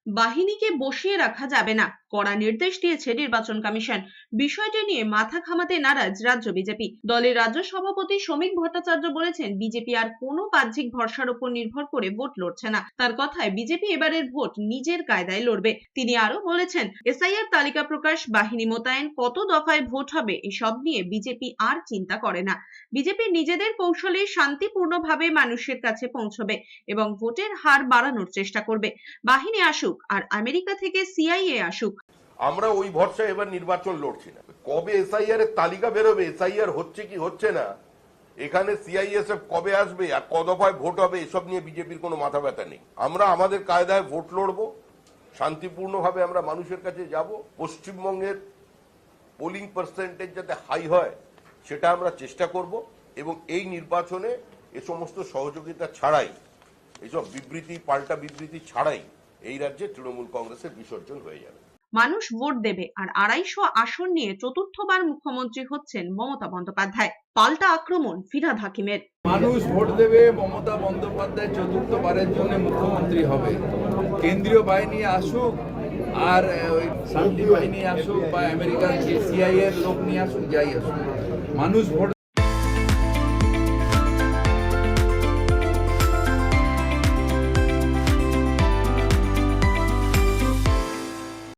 বাহিনীকে বসিয়ে রাখা যাবে না, কড়া নির্দেশ দিয়েছে নির্বাচন কমিশন। বিষয়টি নিয়ে মাথা ঘামাতে নারাজ রাজ্য বিজেপি। দলের রাজ্য সভাপতি শ্রমিক ভট্টাচার্য বলেছেন, বিজেপি আর কোনো বাহ্যিক ভরসার উপর নির্ভর করে ভোট লড়ছে না। তার কথায় বিজেপি এবারের ভোট নিজের কায়দায় লড়বে। তিনি আরো বলেছেন, এসআইআর তালিকা প্রকাশ, বাহিনী মোতায়েন, কত দফায় ভোট হবে, এসব নিয়ে বিজেপি আর চিন্তা করে না। বিজেপি নিজেদের কৌশলে শান্তিপূর্ণভাবে মানুষের কাছে পৌঁছবে এবং ভোটের হার বাড়ানোর চেষ্টা করবে। বাহিনী আসুক আর আমেরিকা থেকে সিআইএ আসুক, আমরা ওই ভরসায় এবার নির্বাচন লড়ছি না। কবে এসআইআর এর তালিকা বেরোবে, এসআইআর হচ্ছে কি হচ্ছে না, এখানে সিআইএসএফ কবে আসবে আর ক দফায় ভোট হবে, এসব নিয়ে বিজেপির কোনো মাথা ব্যথা নেই। আমরা আমাদের কায়দায় ভোট লড়বো, শান্তিপূর্ণভাবে আমরা মানুষের কাছে যাব। পশ্চিমবঙ্গের পোলিং পার্সেন্টেজ যাতে হাই হয় সেটা আমরা চেষ্টা করব এবং এই নির্বাচনে এ সমস্ত সহযোগিতা ছাড়াই, এইসব বিবৃতি পাল্টা বিবৃতি ছাড়াই এই রাজ্যে তৃণমূল কংগ্রেসের বিসর্জন হয়ে যাবে। মানুষ ভোট দেবে আর 250 আসন নিয়ে চতুর্থবার মুখ্যমন্ত্রী হচ্ছেন মমতা বন্দ্যোপাধ্যায়। পাল্টা আক্রমণ ফিরহাদ হাকিমের। মানুষ ভোট দেবে, মমতা বন্দ্যোপাধ্যায় চতুর্থবারের জন্য মুখ্যমন্ত্রী হবে। কেন্দ্রীয় বাহিনী আসুক আর শান্তি বাহিনী আসুক বা আমেরিকার সিআইএর লোক নিয়ে আসুক, যাই আসুক, মানুষ ভোট